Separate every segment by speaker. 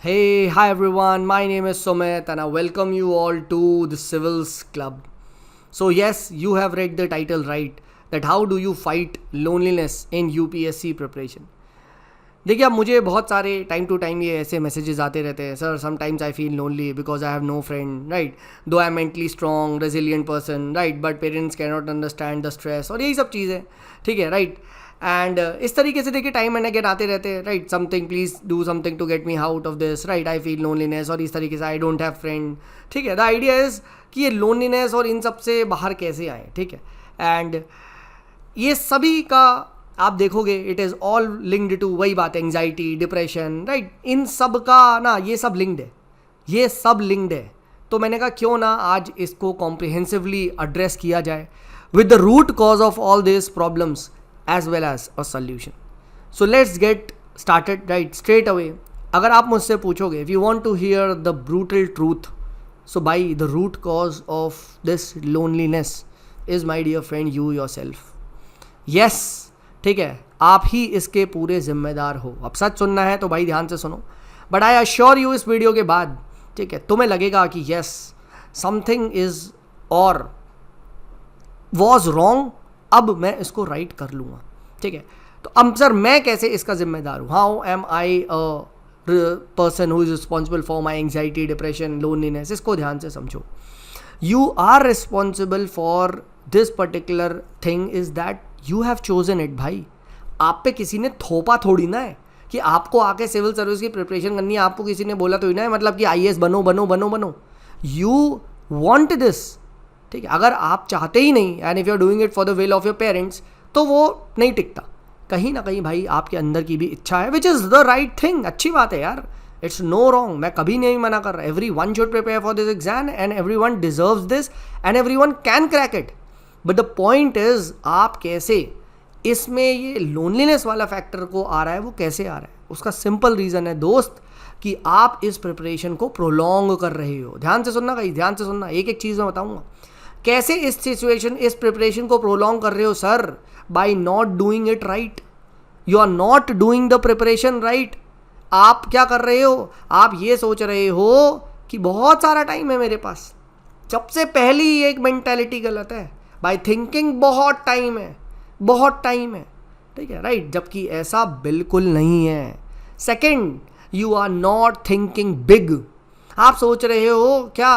Speaker 1: Hey, hi everyone. My name is Sumit and I welcome you all to the Civils Club. So, yes, you have read the title right, that how do you fight loneliness in UPSC preparation. देखिए अब मुझे बहुत सारे time to time ये ऐसे messages आते रहते हैं, sir sometimes I feel lonely because I have no friend, right, though I am mentally strong resilient person, right, but parents can not understand the stress और यही सब चीज़ें, ठीक है, राइट. एंड इस तरीके से देखिए टाइम एंड अगेन आते रहते हैं, right, something please do something to get me out of this, right, I feel loneliness और इस तरीके से आई डोंट हैव फ्रेंड, ठीक है. द आइडिया इज़ कि ये लोनलीनेस और इन सब से बाहर कैसे आए, ठीक है. एंड ये सभी का आप देखोगे it is all linked to वही बात, एंग्जाइटी, डिप्रेशन, राइट, इन सब का ना ये सब लिंक्ड है, ये सब लिंक्ड है. तो मैंने कहा क्यों ना आज इसको कॉम्प्रिहेंसिवली एड्रेस किया जाए with the root cause of all this problems as well as a solution. So let's get started, right, straight away. अगर आप मुझसे पूछोगे if you want to hear the brutal truth, so by the root cause of this loneliness is my dear friend you yourself. Yes, ठीक है, आप ही इसके पूरे जिम्मेदार हो. अब सच सुनना है तो भाई ध्यान से सुनो, बट आई अश्योर यू इस वीडियो के बाद, ठीक है, तुम्हें लगेगा कि यस समथिंग इज और वॉज रॉन्ग, अब मैं इसको राइट कर लूँगा, ठीक है. तो अब सर मैं कैसे इसका जिम्मेदार हूँ, how am I a person who is responsible for my anxiety, depression, loneliness. इसको ध्यान से समझो. You are responsible for this particular thing is that you have chosen it. भाई आप पे किसी ने थोपा थोड़ी ना है कि आपको आके सिविल सर्विस की प्रिपरेशन करनी है, आपको किसी ने बोला तो ही ना है मतलब कि आईएएस बनो बनो बनो बनो. यू वांट दिस, ठीक है. अगर आप चाहते ही नहीं and if you are doing it for the will of your parents तो वो नहीं टिकता. कहीं ना कहीं भाई आपके अंदर की भी इच्छा है which is the right thing. अच्छी बात है यार, इट्स नो रॉन्ग, मैं कभी नहीं मना कर रहा. Every one should prepare for this exam and every one deserves this and every one can crack it. But the point is आप कैसे इसमें ये लोनलीनेस वाला फैक्टर को आ रहा है, वो कैसे आ रहा है. उसका सिंपल रीज़न है दोस्त कि आप इस प्रिपरेशन को प्रोलॉन्ग कर रहे हो. ध्यान से सुनना भाई, ध्यान से सुनना, एक एक चीज़ मैं बताऊंगा कैसे इस सिचुएशन, इस प्रिपरेशन को प्रोलॉन्ग कर रहे हो. Sir by not doing it right, you are not doing the preparation right. आप क्या कर रहे हो, आप ये सोच रहे हो कि बहुत सारा टाइम है मेरे पास. सबसे पहली एक मेंटालिटी गलत है, बाय थिंकिंग बहुत टाइम है, बहुत टाइम है, ठीक है, राइट, जबकि ऐसा बिल्कुल नहीं है. Second, you are not thinking big. आप सोच रहे हो क्या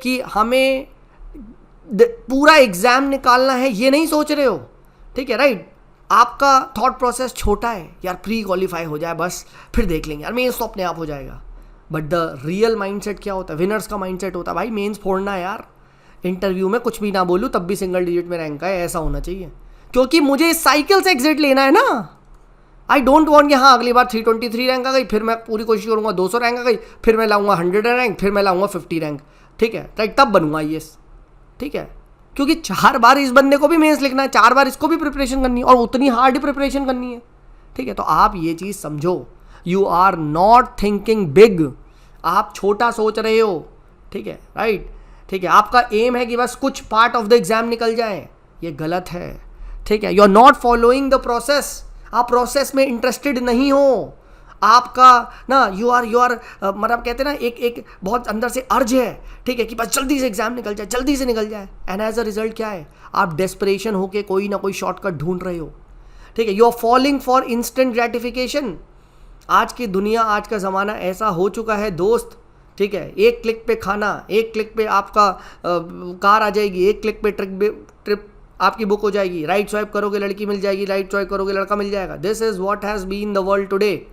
Speaker 1: कि हमें पूरा एग्जाम निकालना है, ये नहीं सोच रहे हो, ठीक है, राइट. आपका थॉट प्रोसेस छोटा है, यार प्री क्वालिफाई हो जाए बस फिर देख लेंगे यार, मेंस तो अपने आप हो जाएगा. बट द रियल माइंडसेट क्या होता है, विनर्स का माइंडसेट होता है भाई मेंस फोड़ना है यार, इंटरव्यू में कुछ भी ना बोलूँ तब भी सिंगल डिजिट में रैंक है, ऐसा होना चाहिए. क्योंकि मुझे इस साइकिल से एग्जिट लेना है ना. आई डोंट वांट कि हाँ अगली बार 323 रैंक आ गई, फिर मैं पूरी कोशिश करूँगा 200 रैंक आ गई, फिर मैं लाऊंगा 100 रैंक, फिर मैं लाऊंगा 50 रैंक, ठीक है, राइट, तब बनूंगा आईएएस, ठीक है. क्योंकि 4 बार इस बंदे को भी मेंस लिखना है, 4 बार इसको भी प्रिपरेशन करनी है और उतनी हार्ड प्रिपरेशन करनी है, ठीक है. तो आप ये चीज़ समझो, you are not thinking big, आप छोटा सोच रहे हो, ठीक है, राइट, ठीक है. आपका एम है कि बस कुछ पार्ट ऑफ द एग्जाम निकल जाए, ये गलत है, ठीक है. You are not following the process, आप प्रोसेस में इंटरेस्टेड नहीं हो. आपका ना यू आर मतलब कहते हैं ना एक बहुत अंदर से अर्ज है, ठीक है, कि बस जल्दी से एग्जाम निकल जाए, जल्दी से निकल जाए. एंड एज अ रिजल्ट क्या है, आप डेस्परेशन होके कोई ना कोई शॉर्टकट ढूंढ रहे हो, ठीक है. You are falling for instant gratification. आज की दुनिया, आज का ज़माना ऐसा हो चुका है दोस्त, ठीक है. एक क्लिक पे खाना, एक क्लिक पे आपका कार आ जाएगी, एक क्लिक पे ट्रिप आपकी बुक हो जाएगी, राइट स्वाइप करोगे लड़की मिल जाएगी, राइट स्वाइप करोगे लड़का मिल जाएगा. This is what has been the world today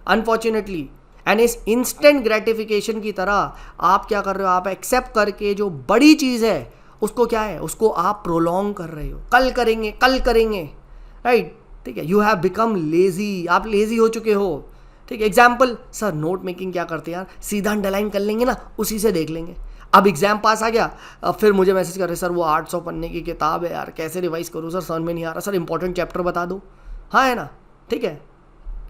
Speaker 1: unfortunately. And इस इंस्टेंट ग्रेटिफिकेशन की तरह आप क्या कर रहे हो, आप एक्सेप्ट करके जो बड़ी चीज़ है उसको क्या है, उसको आप प्रोलॉन्ग कर रहे हो. कल करेंगे, कल करेंगे, राइट, ठीक है. यू हैव बिकम लेजी, आप लेजी हो चुके हो, ठीक है. एग्जाम्पल, सर नोट मेकिंग क्या करते हैं यार, सीधा अंडरलाइन कर लेंगे ना, उसी से देख लेंगे. अब एग्जाम पास आ गया, अब फिर मुझे मैसेज कर रहे सर वो 800 पन्ने की किताब है यार, कैसे रिवाइज करूँ सर, समझ में नहीं आ रहा सर, इंपॉर्टेंट चैप्टर बता दो. हाँ है ना, ठीक है,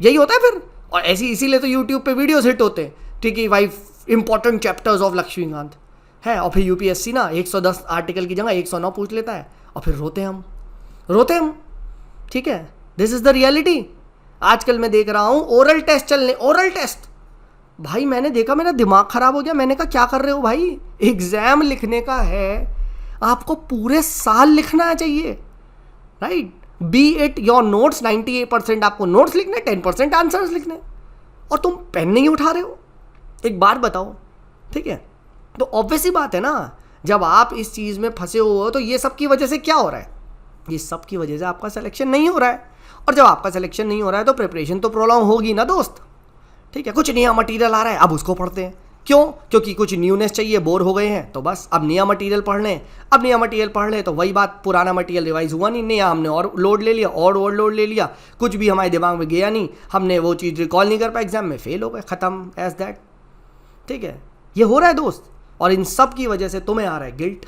Speaker 1: यही होता है फिर. और ऐसी इसीलिए तो यूट्यूब पे वीडियोस हिट होते हैं, ठीक है भाई, इंपॉर्टेंट चैप्टर्स ऑफ लक्ष्मीकांत है. और फिर यूपीएससी ना 110 आर्टिकल की जगह 109 पूछ लेता है और फिर रोते हम, ठीक है. This is the reality. आजकल मैं देख रहा हूँ ओरल टेस्ट चलने, ओरल टेस्ट भाई मैंने देखा, मेरा दिमाग खराब हो गया। मैंने कहा क्या कर रहे हो भाई, एग्जाम लिखने का है, आपको पूरे साल लिखना चाहिए, right. B it your notes, 98% आपको नोट्स लिखने, 10% आंसर्स लिखने, और तुम पेन नहीं उठा रहे हो। एक बात बताओ, ठीक है, तो ऑब्वियस ही बात है ना, जब आप इस चीज़ में फंसे हुए हो तो ये सब की वजह से क्या हो रहा है, ये सब की वजह से आपका सिलेक्शन नहीं हो रहा है। और जब आपका सिलेक्शन नहीं हो रहा है तो प्रिपरेशन तो प्रोलॉन्ग होगी ना दोस्त, ठीक है। कुछ नया मटेरियल आ रहा है, अब उसको पढ़ते हैं, क्यों? क्योंकि कुछ न्यूनेस चाहिए, बोर हो गए हैं, तो बस अब नया मटेरियल पढ़ लें। अब नया मटेरियल पढ़ लें तो वही बात, पुराना मटेरियल रिवाइज हुआ नहीं, नया हमने और लोड ले लिया, और लोड ले लिया, कुछ भी हमारे दिमाग में गया नहीं, हमने वो चीज़ रिकॉल नहीं कर पाया, एग्जाम में फेल हो गए, ख़त्म, एज दैट, ठीक है। ये हो रहा है दोस्त, और इन सब की वजह से तुम्हें आ रहा है गिल्ट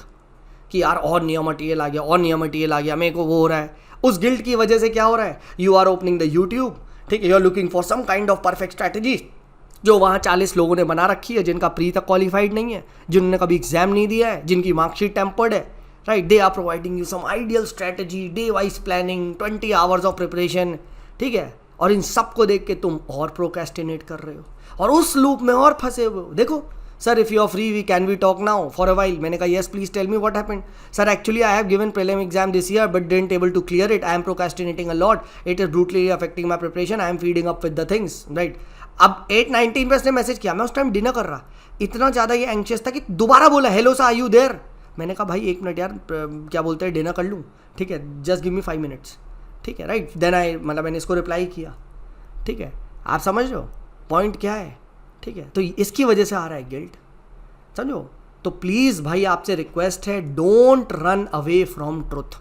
Speaker 1: कि यार और नया मटेरियल आ गया, और नया मटेरियल आ गया, मेरे को वो हो रहा है। उस गिल्ट की वजह से क्या हो रहा है, you are opening the YouTube, ठीक है, you are looking for some kind of perfect strategy जो वहाँ 40 लोगों ने बना रखी है, जिनका प्री तक क्वालिफाइड नहीं है, जिन्होंने कभी एग्जाम नहीं दिया है, जिनकी मार्कशीट टेम्पर्ड है, right. They are providing you some ideal strategy, day wise planning, 20 hours of preparation, ठीक है। और इन सब को देख के तुम और प्रोक्रेस्टिनेट कर रहे हो और उस लूप में और फंसे हुए हो। देखो sir, if you are free we can we talk now for a while. मैंने कहा yes please tell me what happened. Sir actually I have given prelim exam this year but didn't able to clear it, I am procrastinating a lot, it is brutally affecting my preparation, I am feeding up with the things, right. अब 8:19 पे उसने message किया, मैं उस time dinner कर रहा, इतना ज़्यादा ये एंक्शियस था कि दोबारा बोला hello sir are you there. मैंने कहा भाई 1 मिनट यार, क्या बोलते हैं, डिनर कर लूँ, ठीक है, जस्ट गिव मी 5 मिनट्स, ठीक है, राइट। देन आई मतलब मैंने इसको रिप्लाई किया, ठीक है। आप समझ रहे हो पॉइंट क्या है, ठीक है। तो इसकी वजह से आ रहा है गिल्ट, समझो। तो प्लीज़ भाई आपसे रिक्वेस्ट है, don't run away from truth,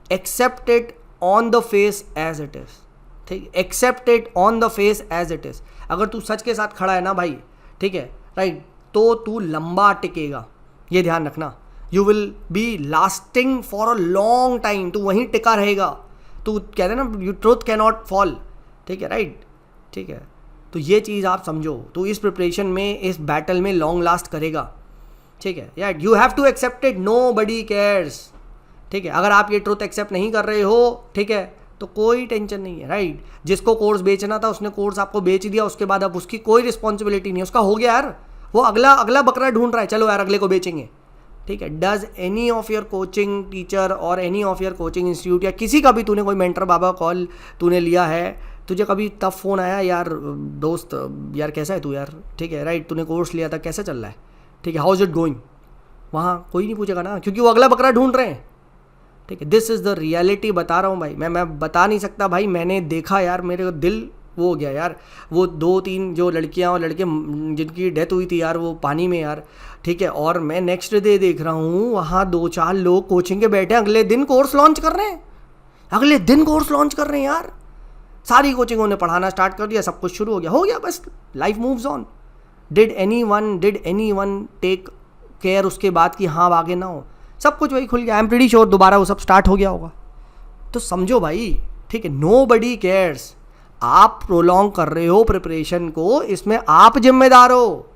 Speaker 1: accept it on the face as it is, ठीक, accept it on the face as it is. अगर तू सच के साथ खड़ा है ना भाई, ठीक है, राइट, तो तू लंबा टिकेगा, ये ध्यान रखना। You will B lasting for a long time, तू वहीं टिका रहेगा। तू कहते हैं ना, you truth can not fall, ठीक है, राइट, ठीक है। तो ये चीज़ आप समझो, तो इस प्रिपरेशन में, इस बैटल में लॉन्ग लास्ट करेगा, ठीक है यार। You have to accept it, nobody cares, ठीक है। अगर आप ये ट्रुथ एक्सेप्ट नहीं कर रहे हो, ठीक है, तो कोई टेंशन नहीं है, राइट। जिसको कोर्स बेचना था उसने कोर्स आपको बेच दिया, उसके बाद अब उसकी कोई रिस्पॉन्सिबिलिटी नहीं है, उसका हो गया यार, वो अगला बकरा ढूंढ रहा है, चलो यार अगले को बेचेंगे, ठीक है। Does any of your coaching teacher और any of your coaching institute या किसी का भी तूने कोई मेंटर बाबा कॉल तूने लिया है, तुझे कभी तब फ़ोन आया यार दोस्त यार कैसा है तू यार, ठीक है, राइट, तूने कोर्स लिया था कैसा चल रहा है, ठीक है, हाउ इज इट गोइंग, वहाँ कोई नहीं पूछेगा ना, क्योंकि वो अगला बकरा ढूंढ रहे हैं, ठीक है। दिस इज़ द रियलिटी, बता रहा हूँ भाई, मैं बता नहीं सकता भाई, मैंने देखा यार, मेरे को दिल वो हो गया यार। वो 2-3 जो लड़कियाँ और लड़के जिनकी डेथ हुई थी यार वो पानी में यार, ठीक है, और मैं नेक्स्ट डे देख रहा हूँ वहाँ 2-4 लोग कोचिंग के बैठे अगले दिन कोर्स लॉन्च कर रहे हैं, अगले दिन कोर्स लॉन्च कर रहे हैं यार। सारी कोचिंगों ने पढ़ाना स्टार्ट कर दिया, सब कुछ शुरू हो गया, बस life moves on. Did anyone take care उसके बाद कि हाँ आगे ना हो, सब कुछ वही खुल गया। आई एम प्रीटी श्योर दोबारा वो सब स्टार्ट हो गया होगा। तो समझो भाई, ठीक है, नो बडी केयर्स, आप प्रोलॉन्ग कर रहे हो प्रिपरेशन को, इसमें आप जिम्मेदार हो,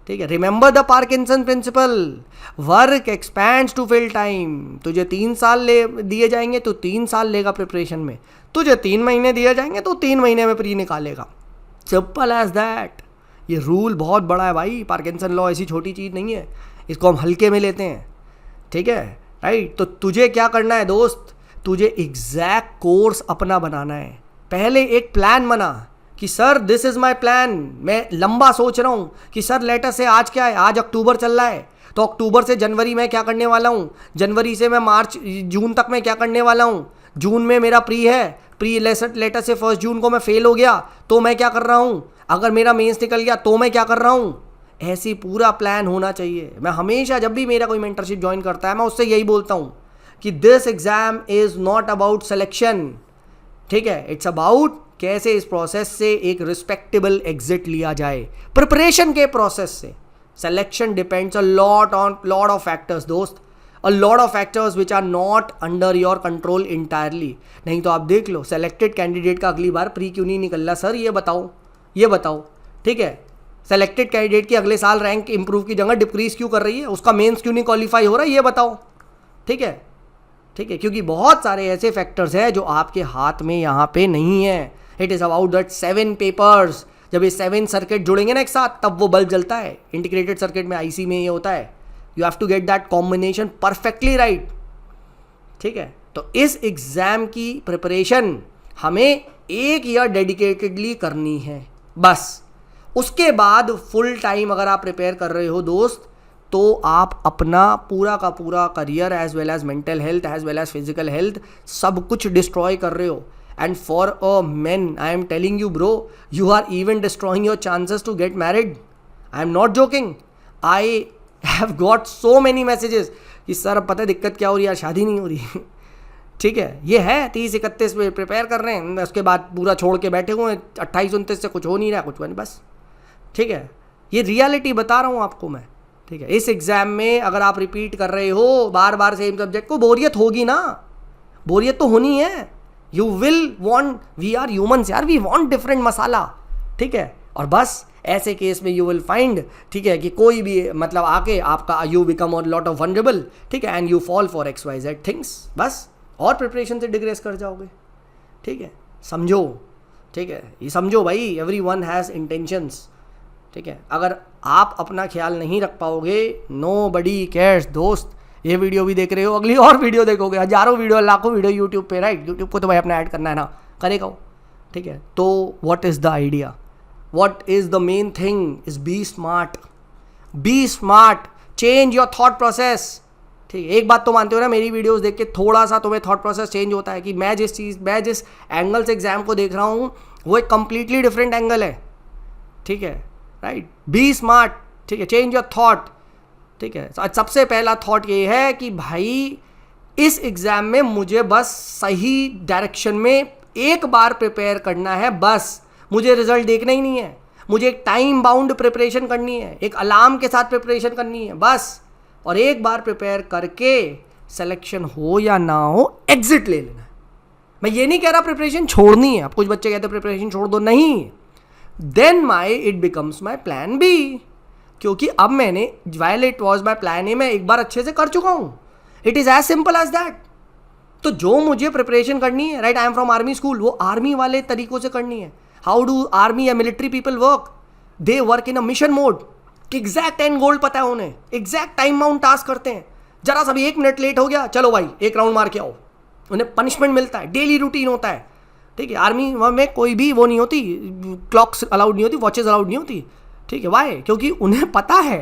Speaker 1: ठीक है। Remember the Parkinson principle, work expands to fill time. तुझे 3 साल ले दिए जाएंगे तो 3 साल लेगा प्रिपरेशन में, तुझे 3 महीने दिए जाएंगे तो 3 महीने में प्री निकालेगा, सिंपल एज दैट। ये रूल बहुत बड़ा है भाई, पार्किंसन लॉ ऐसी छोटी चीज़ नहीं है, इसको हम हल्के में लेते हैं, ठीक है, राइट। तो तुझे क्या करना है दोस्त, तुझे एग्जैक्ट कोर्स अपना बनाना है। पहले एक प्लान बना कि sir this is my plan, मैं लंबा सोच रहा हूँ कि सर लेटर से आज क्या है, आज अक्टूबर चल रहा है, तो अक्टूबर से जनवरी में क्या करने वाला हूँ, जनवरी से मैं मार्च जून तक मैं क्या करने वाला हूँ, जून में मेरा प्री है, प्री लेटर से 1 जून को मैं फेल हो गया तो मैं क्या कर रहा हूँ, अगर मेरा मेंस निकल गया तो मैं क्या कर रहा हूँ। ऐसी पूरा प्लान होना चाहिए। मैं हमेशा जब भी मेरा कोई मेंटरशिप ज्वाइन करता है मैं उससे यही बोलता हूँ कि this exam is not about selection, ठीक है, इट्स अबाउट कैसे इस प्रोसेस से एक रिस्पेक्टेबल एग्जिट लिया जाए, प्रिपरेशन के प्रोसेस से। Selection depends a lot of factors दोस्त, a lot of factors which are not under your control entirely. नहीं तो आप देख लो सेलेक्टेड कैंडिडेट का अगली बार प्री क्यों नहीं निकल रहा, सर ये बताओ, ठीक है। सेलेक्टेड कैंडिडेट की अगले साल रैंक इंप्रूव की जगह डिक्रीज क्यों कर रही है, उसका मेंस क्यों नहीं क्वालिफाई हो रहा है, ये बताओ, ठीक है, क्योंकि बहुत सारे ऐसे फैक्टर्स हैं जो आपके हाथ में यहाँ पे नहीं है। It is about that 7 papers. जब ये 7 सर्किट जुड़ेंगे ना एक साथ तब वो बल्ब जलता है. इंटीग्रेटेड सर्किट में आईसी में ये होता है. You have to get that combination perfectly right. ठीक है, तो इस एग्जाम की प्रिपरेशन हमें 1 ईयर डेडिकेटेडली करनी है बस. उसके बाद फुल टाइम अगर आप प्रिपेयर कर रहे हो दोस्त, तो आप अपना पूरा का पूरा career as well as mental health as well as physical health सब कुछ डिस्ट्रॉय कर रहे हो. And for a man I am telling you bro, you are even destroying your chances to get married. I am not joking. I have got so many messages कि sir अब पता है दिक्कत क्या हो रही है यार, शादी नहीं हो रही. ठीक है, ये है 30-31 में प्रिपेयर कर रहे हैं, उसके बाद पूरा छोड़ के बैठे हुए हैं. 28-29 से कुछ हो नहीं रहा, कुछ नहीं बस. ठीक है, ये रियलिटी बता रहा हूँ आपको मैं. ठीक है, इस एग्जाम में अगर आप रिपीट कर रहे हो बार बार सेम सब्जेक्ट को, बोरियत होगी ना. बोरियत तो होनी है. You will want, we are humans यार, वी वॉन्ट डिफरेंट मसाला. ठीक है, और बस ऐसे केस में यू विल फाइंड, ठीक है, कि कोई भी मतलब आके आपका यू बिकम और लॉट ऑफ वनरेबल. ठीक है, and you fall for XYZ things बस, और प्रिपरेशन से डिग्रेस कर जाओगे. ठीक है, समझो. ठीक है, ये समझो भाई, एवरीवन हैज़ इंटेंशंस. ठीक है, अगर आप अपना ख्याल नहीं रख पाओगे, नोबडी केयर्स दोस्त. ये वीडियो भी देख रहे हो, अगली और वीडियो देखोगे, हजारों वीडियो लाखों वीडियो यूट्यूब पे राइट. यूट्यूब को तो भाई अपना ऐड करना है ना, करेगा वो. ठीक है, तो what is the idea, what is the main thing is be smart. Be smart, change your thought process. ठीक है, एक बात तो मानते हो ना, मेरी वीडियोस देख के थोड़ा सा तुम्हें थॉट प्रोसेस चेंज होता है कि मैं जिस एंगल से एग्जाम को देख रहा हूँ वो एक कंप्लीटली डिफरेंट एंगल है. ठीक है, राइट. B smart. ठीक है, चेंज योर थॉट. ठीक है, सबसे पहला थॉट ये है कि भाई इस एग्जाम में मुझे बस सही डायरेक्शन में एक बार प्रिपेयर करना है बस. मुझे रिजल्ट देखना ही नहीं है. मुझे एक टाइम बाउंड प्रिपरेशन करनी है, एक अलार्म के साथ प्रिपरेशन करनी है बस. और एक बार प्रिपेयर करके सिलेक्शन हो या ना हो एग्जिट ले लेना है. मैं ये नहीं कह रहा प्रिपरेशन छोड़नी है. अब कुछ बच्चे कहते हैं प्रिपरेशन छोड़ दो, नहीं. Then it becomes my plan B. क्योंकि अब मैंने while it was my plan A मैं एक बार अच्छे से कर चुका हूँ. It is as simple as that. तो जो मुझे प्रिपरेशन करनी है right, I am from army school, वो आर्मी वाले तरीकों से करनी है. हाउ डू आर्मी या military people work? They work in a mission mode. Exact end goal पता है उन्हें, एग्जैक्ट टाइम बाउंड टास्क करते हैं. जरा सा भी 1 मिनट लेट हो गया, चलो भाई 1 राउंड मार के आओ. उन्हें पनिशमेंट मिलता है, डेली रूटीन होता है. ठीक है, आर्मी में कोई भी वो नहीं होती, क्लॉक्स अलाउड नहीं होती, वॉचेस अलाउड नहीं होती. ठीक है, वाई? क्योंकि उन्हें पता है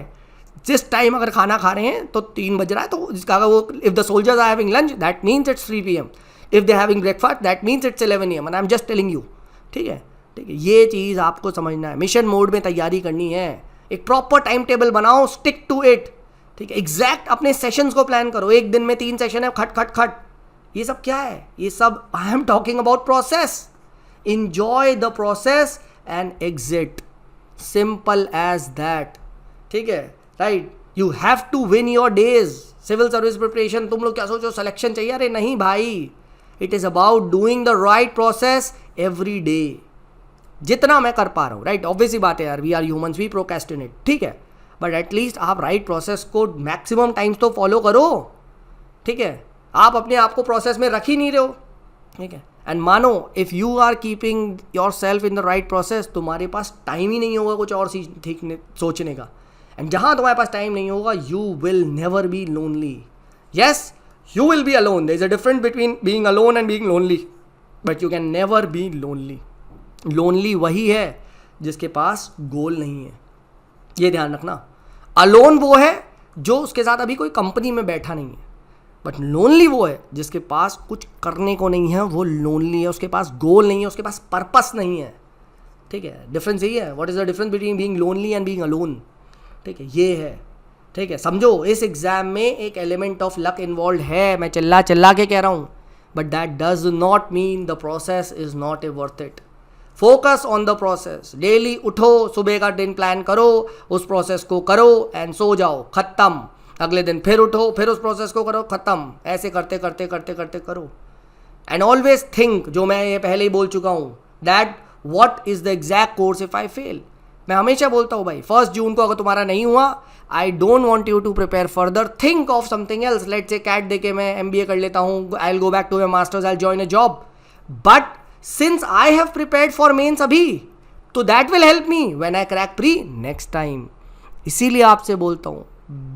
Speaker 1: जिस टाइम अगर खाना खा रहे हैं तो 3 बज रहा है, तो जिसका वो if the soldiers are having lunch that means it's 3 PM. If they having breakfast that means it's 11 AM. And I am just telling you. ठीक है, ठीक है, ये चीज़ आपको समझना है. मिशन मोड में तैयारी करनी है. एक प्रॉपर टाइम टेबल बनाओ, स्टिक टू इट. ठीक है, एग्जैक्ट अपने सेशंस को प्लान करो. एक दिन में 3 सेशन है, खट खट खट. ये सब क्या है? ये सब I am talking about process. Enjoy the process and exit. Simple as that. ठीक है, right. You have to win your days. Civil service preparation, तुम लोग क्या सोचो सिलेक्शन चाहिए? अरे नहीं भाई, it is about doing the right process every day. जितना मैं कर पा रहा हूँ राइट. ऑब्वियसली बात है यार, we are humans, we procrastinate. ठीक है, बट एटलीस्ट आप राइट प्रोसेस को मैक्सिमम टाइम्स तो फॉलो करो. ठीक है, आप अपने आप को प्रोसेस में रख ही नहीं रहे हो. ठीक है, एंड मानो if you are keeping yourself in the right process, तुम्हारे पास टाइम ही नहीं होगा कुछ और सोचने का. एंड जहाँ तुम्हारे पास टाइम नहीं होगा, you will never be lonely. Yes, you will be alone. There is a difference between being alone and being lonely, but you can never be lonely. Lonely वही है जिसके पास गोल नहीं है, ये ध्यान रखना. अलोन वो है जो उसके साथ अभी कोई कंपनी में बैठा नहीं है, बट लोनली वो है जिसके पास कुछ करने को नहीं है. वो लोनली है, उसके पास गोल नहीं है, उसके पास पर्पस नहीं है. ठीक है, डिफरेंस यही है. What is the difference between being lonely and being alone? ठीक है, ये है. ठीक है, समझो इस एग्जाम में एक एलिमेंट ऑफ लक इन्वॉल्व है. मैं चिल्ला के कह रहा हूँ, but that does not mean the process is not a worth it. Focus on the process. Daily उठो, सुबह का दिन प्लान करो, उस प्रोसेस को करो एंड सो जाओ, खत्म. अगले दिन फिर उठो, फिर उस प्रोसेस को करो, खत्म. ऐसे करते करते करते करते करो. एंड ऑलवेज थिंक, जो मैं ये पहले ही बोल चुका हूँ, that what is the exact course if I fail. मैं हमेशा बोलता हूँ भाई, 1 जून को अगर तुम्हारा नहीं हुआ, I don't want you to prepare further. Think of something else. Let's say CAT दे के मैं MBA कर लेता हूँ, I will go back to my masters, I will join a job. But since I have prepared for mains अभी, तो that will help me when I crack pre next time. इसीलिए आपसे बोलता हूँ,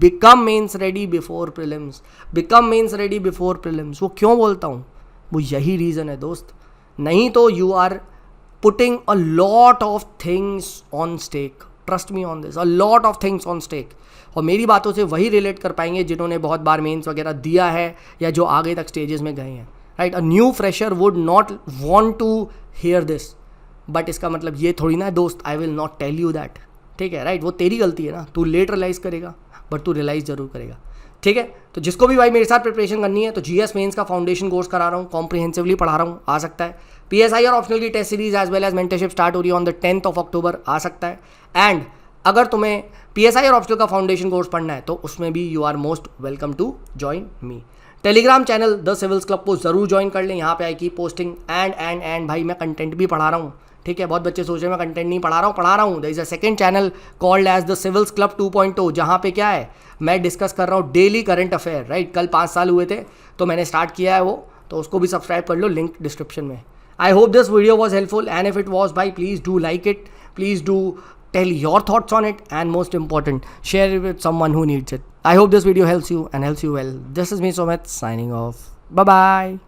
Speaker 1: become mains ready before prelims, become mains ready before prelims. वो क्यों बोलता हूँ? वो यही रीज़न है दोस्त. नहीं तो you are putting a lot of things on stake. Trust me on this, a lot of things on stake. और मेरी बातों से वही रिलेट कर पाएंगे जिन्होंने बहुत बार मेंस वगैरह दिया है या जो आगे तक स्टेजेस में गए हैं. Right, a new fresher would not want to hear this. But इसका मतलब ये थोड़ी ना दोस्त, I will not tell you that. ठीक है, राइट, वो तेरी गलती है ना. तू लेट रियलाइज़ करेगा बट तू रियलाइज़ जरूर करेगा. ठीक है, तो जिसको भी भाई मेरे साथ प्रिपरेशन करनी है तो जीएस मेंस का फाउंडेशन कोर्स करा रहा हूँ, कॉम्प्रिहेंसिवली पढ़ा रहा हूँ, आ सकता है. पीएसआई और ऑप्शनल की test series as well as mentorship start हो रही है on the 10th of October, आ सकता है. एंड अगर तुम्हें पीएसआई और ऑप्शनल का फाउंडेशन कोर्स पढ़ना है तो उसमें भी you are most welcome to join me. Telegram channel the Civils Club को जरूर ज्वाइन कर लें. यहाँ पे आई की पोस्टिंग एंड भाई मैं कंटेंट भी पढ़ा रहा हूँ. ठीक है, बहुत बच्चे सोच रहे हैं मैं कंटेंट नहीं पढ़ा रहा हूँ. There is a second channel called as the Civils Club 2.0, जहाँ पे क्या है, मैं डिस्कस कर रहा हूँ डेली करंट अफेयर. राइट, कल 5 साल हुए थे तो मैंने स्टार्ट किया है वो, तो उसको भी सब्सक्राइब कर लो, लिंक डिस्क्रिप्शन में. I hope this video was helpful and if it was भाई please do like it, please do tell your thoughts on it, and most important, share it with someone who needs it. I hope this video helps you and helps you well. This is me, Sumit, signing off. Bye bye.